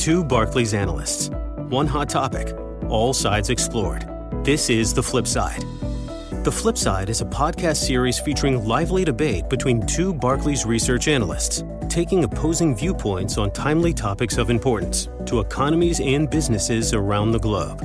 Two Barclays analysts, one hot topic, all sides explored. This is The Flip Side. The Flip Side is a podcast series featuring lively debate between two Barclays research analysts, taking opposing viewpoints on timely topics of importance to economies and businesses around the globe.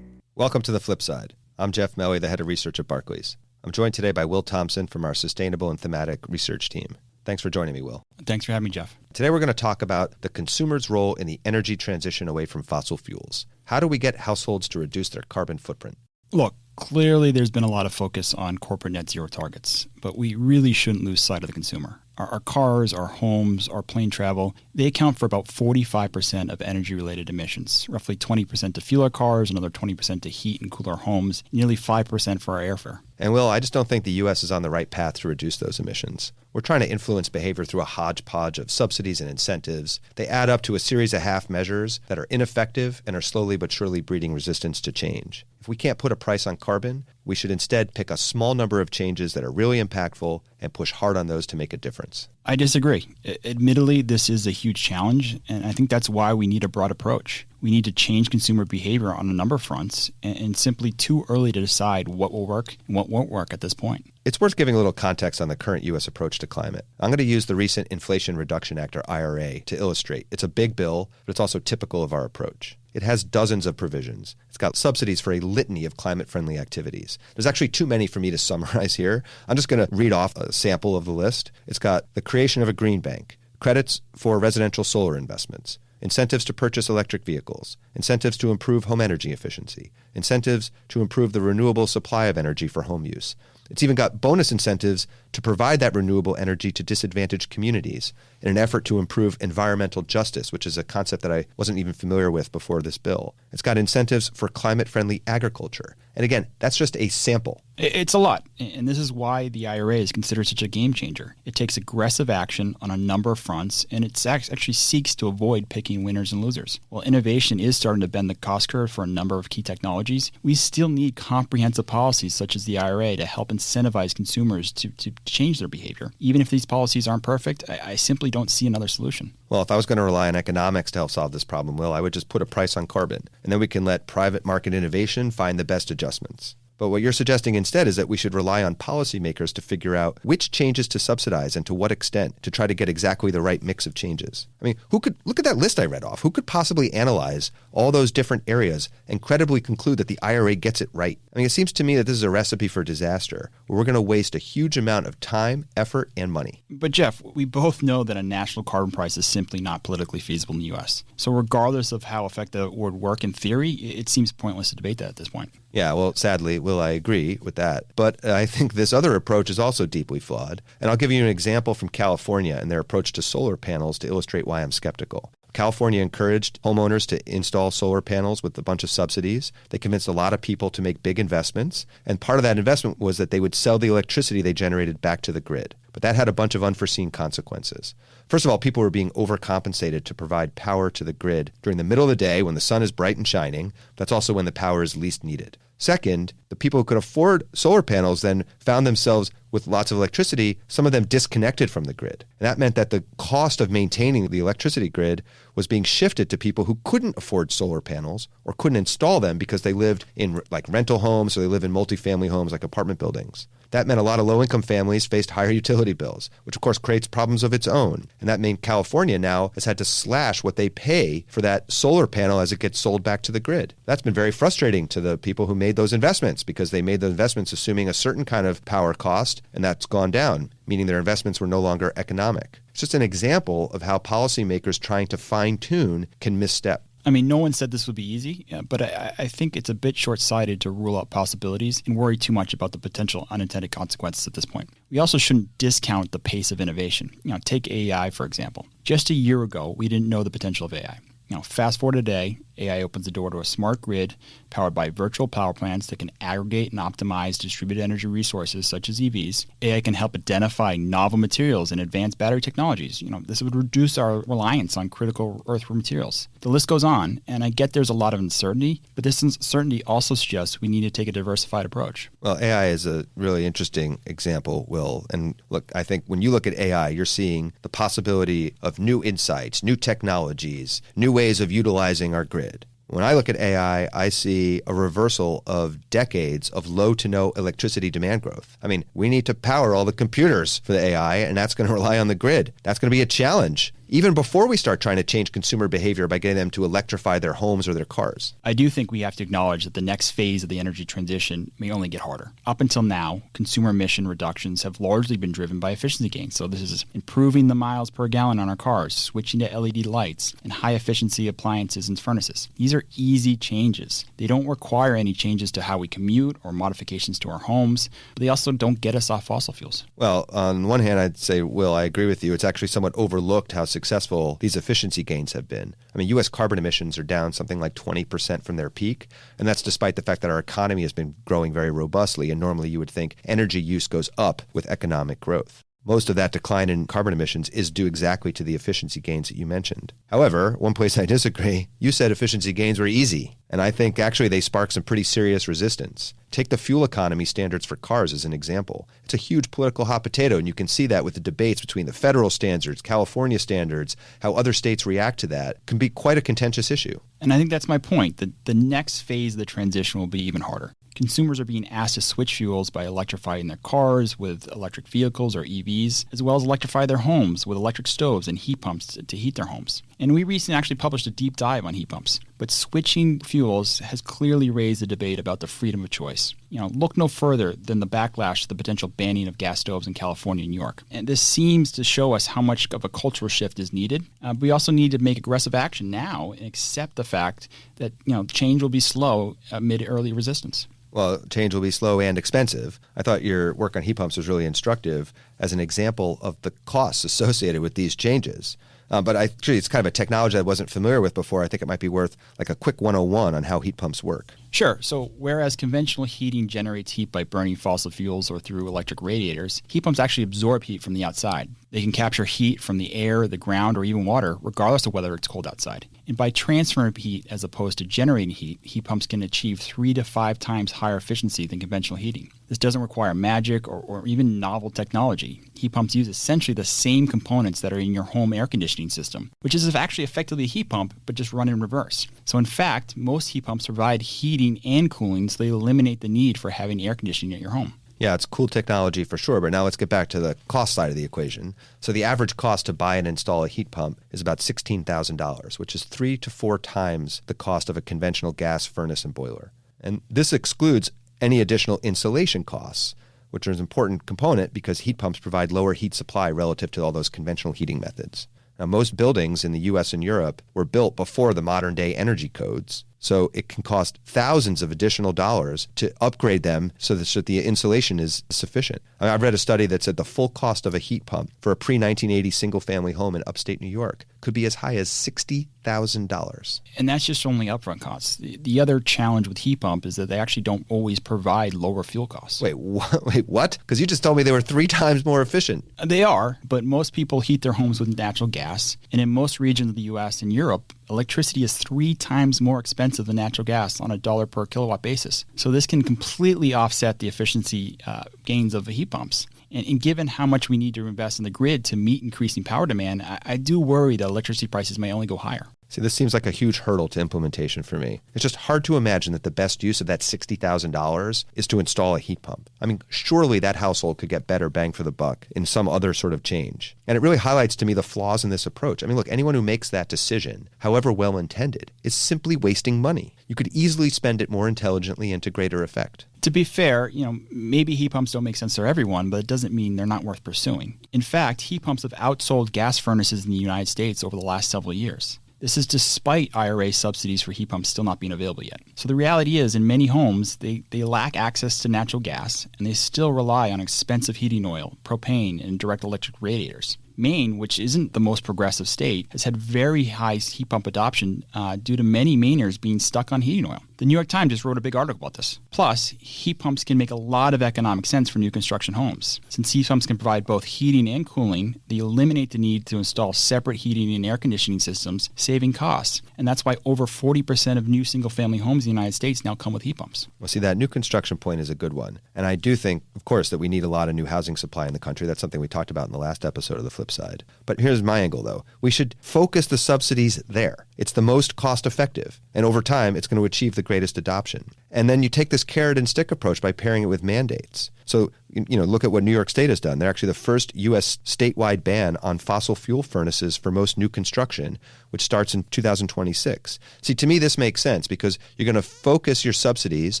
Welcome to The Flip Side. I'm Meli, the head of research at Barclays. I'm joined today by Will Thompson from our sustainable and thematic research team. Thanks for joining me, Will. Thanks for having me, Jeff. Today we're going to talk about the consumer's role in the energy transition away from fossil fuels. How do we get households to reduce their carbon footprint? Look, clearly there's been a lot of focus on corporate net zero targets, but we really shouldn't lose sight of the consumer. Our cars, our homes, our plane travel, they account for about 45% of energy-related emissions, roughly 20% to fuel our cars, another 20% to heat and cool our homes, nearly 5% for our airfare. And Will, I just don't think the U.S. is on the right path to reduce those emissions. We're trying to influence behavior through a hodgepodge of subsidies and incentives. They add up to a series of half measures that are ineffective and are slowly but surely breeding resistance to change. If we can't put a price on carbon, we should instead pick a small number of changes that are really impactful and push hard on those to make a difference. I disagree. Admittedly, this is a huge challenge, and I think that's why we need a broad approach. We need to change consumer behavior on a number of fronts, and simply too early to decide what will work and what won't work at this point. It's worth giving a little context on the current U.S. approach to climate. I'm going to use the recent Inflation Reduction Act, or IRA, to illustrate. It's a big bill, but it's also typical of our approach. It has dozens of provisions. It's got subsidies for a litany of climate-friendly activities. There's actually too many for me to summarize here. I'm just going to read off a sample of the list. It's got the creation of a green bank, credits for residential solar investments, incentives to purchase electric vehicles, incentives to improve home energy efficiency, incentives to improve the renewable supply of energy for home use. It's even got bonus incentives to provide that renewable energy to disadvantaged communities in an effort to improve environmental justice, which is a concept that I wasn't even familiar with before this bill. It's got incentives for climate-friendly agriculture. And again, that's just a sample. It's a lot, and this is why the IRA is considered such a game changer. It takes aggressive action on a number of fronts, and it actually seeks to avoid picking winners and losers. While innovation is starting to bend the cost curve for a number of key technologies, we still need comprehensive policies such as the IRA to help incentivize consumers to change their behavior. Even if these policies aren't perfect, I simply don't see another solution. Well, if I was going to rely on economics to help solve this problem, Will, I would just put a price on carbon, and then we can let private market innovation find the best adjustments. But what you're suggesting instead is that we should rely on policymakers to figure out which changes to subsidize and to what extent to try to get exactly the right mix of changes. I mean, who could look at that list I read off? Who could possibly analyze all those different areas and credibly conclude that the IRA gets it right? I mean, it seems to me that this is a recipe for disaster where we're going to waste a huge amount of time, effort, and money. But Jeff, we both know that a national carbon price is simply not politically feasible in the U.S. So regardless of how effective it would work in theory, it seems pointless to debate that at this point. Yeah, well, sadly, Will, I agree with that. But I think this other approach is also deeply flawed. And I'll give you an example from California and their approach to solar panels to illustrate why I'm skeptical. California encouraged homeowners to install solar panels with a bunch of subsidies. They convinced a lot of people to make big investments. And part of that investment was that they would sell the electricity they generated back to the grid. But that had a bunch of unforeseen consequences. First of all, people were being overcompensated to provide power to the grid during the middle of the day when the sun is bright and shining. That's also when the power is least needed. Second, the people who could afford solar panels then found themselves with lots of electricity, some of them disconnected from the grid. And that meant that the cost of maintaining the electricity grid was being shifted to people who couldn't afford solar panels or couldn't install them because they lived in like rental homes or they live in multifamily homes like apartment buildings. That meant a lot of low-income families faced higher utility bills, which of course creates problems of its own. And that meant California now has had to slash what they pay for that solar panel as it gets sold back to the grid. That's been very frustrating to the people who made those investments because they made the investments assuming a certain kind of power cost, and that's gone down, meaning their investments were no longer economic. It's just an example of how policymakers trying to fine-tune can misstep. I mean, no one said this would be easy, but I think it's a bit short-sighted to rule out possibilities and worry too much about the potential unintended consequences at this point. We also shouldn't discount the pace of innovation. Take AI, for example. Just a year ago, we didn't know the potential of AI. Fast forward today, AI opens the door to a smart grid powered by virtual power plants that can aggregate and optimize distributed energy resources such as EVs. AI can help identify novel materials and advanced battery technologies. This would reduce our reliance on critical earth materials. The list goes on, and I get there's a lot of uncertainty, but this uncertainty also suggests we need to take a diversified approach. Well, AI is a really interesting example, Will. And look, I think when you look at AI, you're seeing the possibility of new insights, new technologies, new ways of utilizing our grid. When I look at AI, I see a reversal of decades of low to no electricity demand growth. I mean, we need to power all the computers for the AI, and that's going to rely on the grid. That's going to be a challenge, even before we start trying to change consumer behavior by getting them to electrify their homes or their cars. I do think we have to acknowledge that the next phase of the energy transition may only get harder. Up until now, consumer emission reductions have largely been driven by efficiency gains. So this is improving the miles per gallon on our cars, switching to LED lights, and high-efficiency appliances and furnaces. These are easy changes. They don't require any changes to how we commute or modifications to our homes, but they also don't get us off fossil fuels. Well, on one hand, I'd say, Will, I agree with you. It's actually somewhat overlooked how successful these efficiency gains have been. I mean, U.S. carbon emissions are down something like 20% from their peak, and that's despite the fact that our economy has been growing very robustly, and normally you would think energy use goes up with economic growth. Most of that decline in carbon emissions is due exactly to the efficiency gains that you mentioned. However, one place I disagree, you said efficiency gains were easy, and I think actually they spark some pretty serious resistance. Take the fuel economy standards for cars as an example. It's a huge political hot potato, and you can see that with the debates between the federal standards, California standards, how other states react to that can be quite a contentious issue. And I think that's my point, that the next phase of the transition will be even harder. Consumers are being asked to switch fuels by electrifying their cars with electric vehicles or EVs, as well as electrify their homes with electric stoves and heat pumps to heat their homes. And we recently actually published a deep dive on heat pumps. But switching fuels has clearly raised the debate about the freedom of choice. Look no further than the backlash to the potential banning of gas stoves in California and New York. And this seems to show us how much of a cultural shift is needed. But we also need to make aggressive action now and accept the fact that change will be slow amid early resistance. Well, change will be slow and expensive. I thought your work on heat pumps was really instructive as an example of the costs associated with these changes. But actually, it's kind of a technology I wasn't familiar with before. I think it might be worth like a quick 101 on how heat pumps work. Sure. So whereas conventional heating generates heat by burning fossil fuels or through electric radiators, heat pumps actually absorb heat from the outside. They can capture heat from the air, the ground, or even water, regardless of whether it's cold outside. And by transferring heat as opposed to generating heat pumps can achieve 3 to 5 times higher efficiency than conventional heating. This doesn't require magic or even novel technology. Heat pumps use essentially the same components that are in your home air conditioning system, which is actually effectively a heat pump, but just run in reverse. So in fact, most heat pumps provide heating and cooling, so they eliminate the need for having air conditioning at your home. Yeah, it's cool technology for sure, but now let's get back to the cost side of the equation. So the average cost to buy and install a heat pump is about $16,000, which is 3 to 4 times the cost of a conventional gas furnace and boiler. And this excludes any additional insulation costs, which are an important component because heat pumps provide lower heat supply relative to all those conventional heating methods. Now, most buildings in the U.S. and Europe were built before the modern-day energy codes, so it can cost thousands of additional dollars to upgrade them so that the insulation is sufficient. I've read a study that said the full cost of a heat pump for a pre-1980 single-family home in upstate New York could be as high as $60,000. And that's just only upfront costs. The other challenge with heat pump is that they actually don't always provide lower fuel costs. Wait, what? Because you just told me they were 3 times more efficient. They are, but most people heat their homes with natural gas. And in most regions of the U.S. and Europe, electricity is 3 times more expensive than natural gas on a dollar per kilowatt basis. So this can completely offset the efficiency gains of the heat pumps. And given how much we need to invest in the grid to meet increasing power demand, I do worry that electricity prices may only go higher. See, this seems like a huge hurdle to implementation for me. It's just hard to imagine that the best use of that $60,000 is to install a heat pump. I mean, surely that household could get better bang for the buck in some other sort of change. And it really highlights to me the flaws in this approach. I mean, look, anyone who makes that decision, however well-intended, is simply wasting money. You could easily spend it more intelligently and to greater effect. To be fair, maybe heat pumps don't make sense for everyone, but it doesn't mean they're not worth pursuing. In fact, heat pumps have outsold gas furnaces in the United States over the last several years. This is despite IRA subsidies for heat pumps still not being available yet. So the reality is, in many homes, they lack access to natural gas, and they still rely on expensive heating oil, propane, and direct electric radiators. Maine, which isn't the most progressive state, has had very high heat pump adoption due to many Mainers being stuck on heating oil. The New York Times just wrote a big article about this. Plus, heat pumps can make a lot of economic sense for new construction homes. Since heat pumps can provide both heating and cooling, they eliminate the need to install separate heating and air conditioning systems, saving costs. And that's why over 40% of new single-family homes in the United States now come with heat pumps. Well, see, that new construction point is a good one. And I do think, of course, that we need a lot of new housing supply in the country. That's something we talked about in the last episode of The Flip Side. But here's my angle, though. We should focus the subsidies there. It's the most cost-effective. And over time, it's going to achieve the greatest adoption. And then you take this carrot and stick approach by pairing it with mandates. So, look at what New York State has done. They're actually the first U.S. statewide ban on fossil fuel furnaces for most new construction, which starts in 2026. See, to me, this makes sense because you're going to focus your subsidies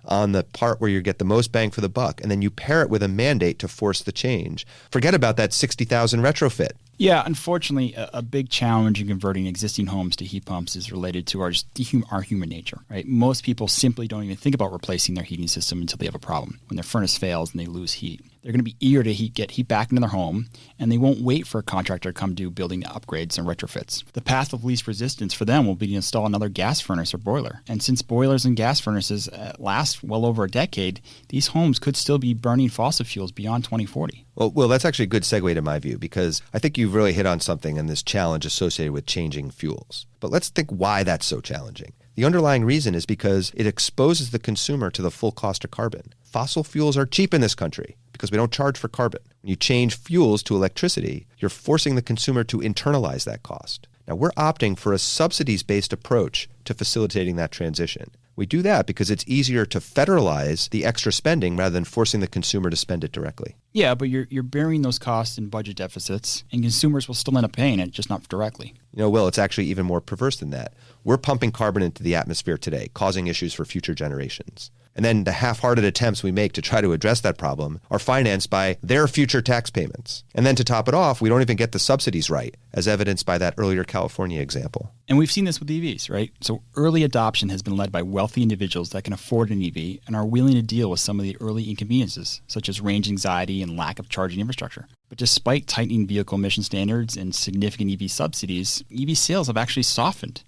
on the part where you get the most bang for the buck, and then you pair it with a mandate to force the change. Forget about that 60,000 retrofit. Yeah, unfortunately, a big challenge in converting existing homes to heat pumps is related to our human nature, right? Most people simply don't even think about replacing their heating system until they have a problem, when their furnace fails and they lose heat. They're going to be eager to get heat back into their home, and they won't wait for a contractor to come do building upgrades and retrofits. The path of least resistance for them will be to install another gas furnace or boiler. And since boilers and gas furnaces last well over a decade, these homes could still be burning fossil fuels beyond 2040. Well, that's actually a good segue to my view, because I think you've really hit on something in this challenge associated with changing fuels. But let's think why that's so challenging. The underlying reason is because it exposes the consumer to the full cost of carbon. Fossil fuels are cheap in this country because we don't charge for carbon. When you change fuels to electricity, you're forcing the consumer to internalize that cost. Now, we're opting for a subsidies-based approach to facilitating that transition. We do that because it's easier to federalize the extra spending rather than forcing the consumer to spend it directly. Yeah, but you're bearing those costs in budget deficits, and consumers will still end up paying it, just not directly. Will, it's actually even more perverse than that. We're pumping carbon into the atmosphere today, causing issues for future generations. And then the half-hearted attempts we make to try to address that problem are financed by their future tax payments. And then to top it off, we don't even get the subsidies right, as evidenced by that earlier California example. And we've seen this with EVs, right? So early adoption has been led by wealthy individuals that can afford an EV and are willing to deal with some of the early inconveniences, such as range anxiety and lack of charging infrastructure. But despite tightening vehicle emission standards and significant EV subsidies, EV sales have actually softened.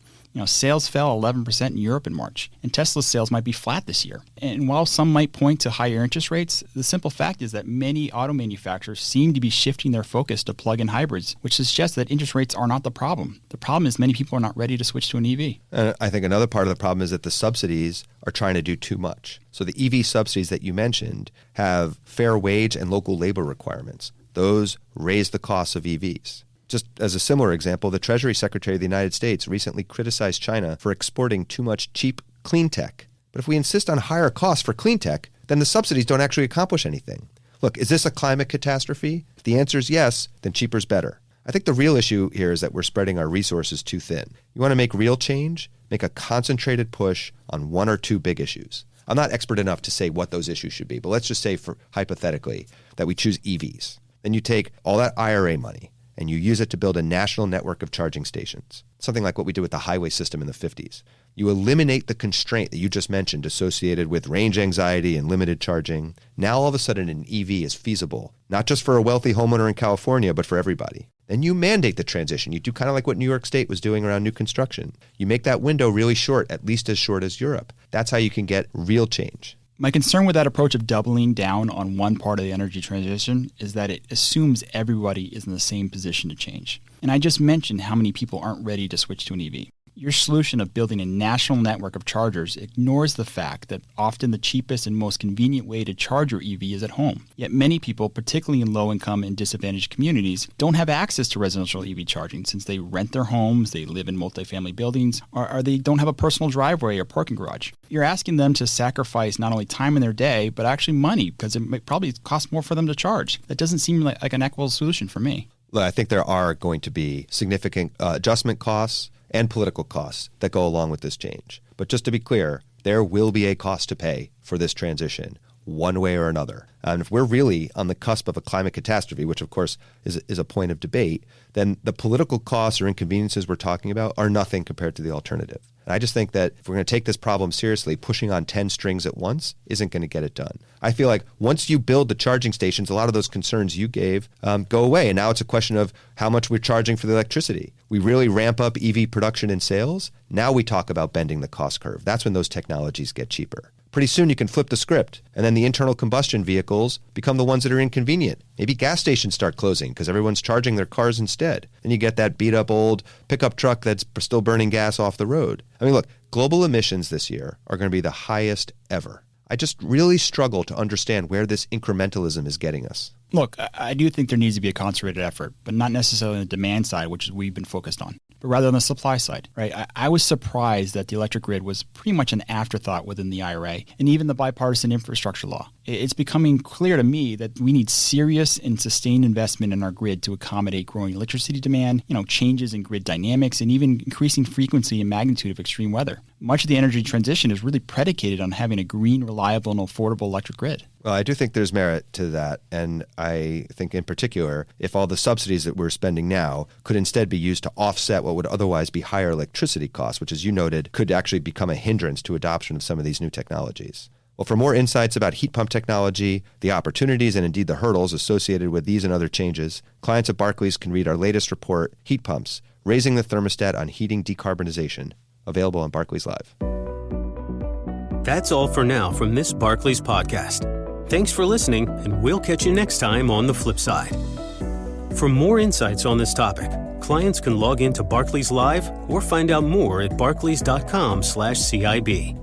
Sales fell 11% in Europe in March, and Tesla's sales might be flat this year. And while some might point to higher interest rates, the simple fact is that many auto manufacturers seem to be shifting their focus to plug-in hybrids, which suggests that interest rates are not the problem. The problem is many people are not ready to switch to an EV. I think another part of the problem is that the subsidies are trying to do too much. So the EV subsidies that you mentioned have fair wage and local labor requirements. Those raise the costs of EVs. Just as a similar example, the Treasury Secretary of the United States recently criticized China for exporting too much cheap clean tech. But if we insist on higher costs for clean tech, then the subsidies don't actually accomplish anything. Look, is this a climate catastrophe? If the answer is yes, then cheaper's better. I think the real issue here is that we're spreading our resources too thin. You want to make real change? Make a concentrated push on one or two big issues. I'm not expert enough to say what those issues should be, but let's just say, hypothetically, that we choose EVs. Then you take all that IRA money, and you use it to build a national network of charging stations, something like what we did with the highway system in the 50s. You eliminate the constraint that you just mentioned associated with range anxiety and limited charging. Now all of a sudden an EV is feasible, not just for a wealthy homeowner in California, but for everybody. Then you mandate the transition. You do kind of like what New York State was doing around new construction. You make that window really short, at least as short as Europe. That's how you can get real change. My concern with that approach of doubling down on one part of the energy transition is that it assumes everybody is in the same position to change. And I just mentioned how many people aren't ready to switch to an EV. Your solution of building a national network of chargers ignores the fact that often the cheapest and most convenient way to charge your EV is at home. Yet many people, particularly in low-income and disadvantaged communities, don't have access to residential EV charging since they rent their homes, they live in multifamily buildings, or they don't have a personal driveway or parking garage. You're asking them to sacrifice not only time in their day, but actually money, because it might probably cost more for them to charge. That doesn't seem like an equitable solution for me. I think there are going to be significant adjustment costs and political costs that go along with this change. But just to be clear, there will be a cost to pay for this transition, one way or another. And if we're really on the cusp of a climate catastrophe, which of course is a point of debate, then the political costs or inconveniences we're talking about are nothing compared to the alternative. And I just think that if we're going to take this problem seriously, pushing on 10 strings at once isn't going to get it done. I feel like once you build the charging stations, a lot of those concerns you gave go away. And now it's a question of how much we're charging for the electricity. We really ramp up EV production and sales. Now we talk about bending the cost curve. That's when those technologies get cheaper. Pretty soon you can flip the script, and then the internal combustion vehicles become the ones that are inconvenient. Maybe gas stations start closing because everyone's charging their cars instead. And you get that beat up old pickup truck that's still burning gas off the road. I mean, look, global emissions this year are going to be the highest ever. I just really struggle to understand where this incrementalism is getting us. Look, I do think there needs to be a concentrated effort, but not necessarily on the demand side, which is we've been focused on, but rather on the supply side, right? I was surprised that the electric grid was pretty much an afterthought within the IRA and even the bipartisan infrastructure law. It's becoming clear to me that we need serious and sustained investment in our grid to accommodate growing electricity demand, changes in grid dynamics, and even increasing frequency and magnitude of extreme weather. Much of the energy transition is really predicated on having a green, reliable, and affordable electric grid. Well, I do think there's merit to that. And I think in particular, if all the subsidies that we're spending now could instead be used to offset what would otherwise be higher electricity costs, which, as you noted, could actually become a hindrance to adoption of some of these new technologies. Well, for more insights about heat pump technology, the opportunities and indeed the hurdles associated with these and other changes, clients at Barclays can read our latest report, Heat Pumps, Raising the Thermostat on Heating Decarbonization, available on Barclays Live. That's all for now from this Barclays podcast. Thanks for listening, and we'll catch you next time on The Flip Side. For more insights on this topic, clients can log into Barclays Live or find out more at barclays.com/CIB.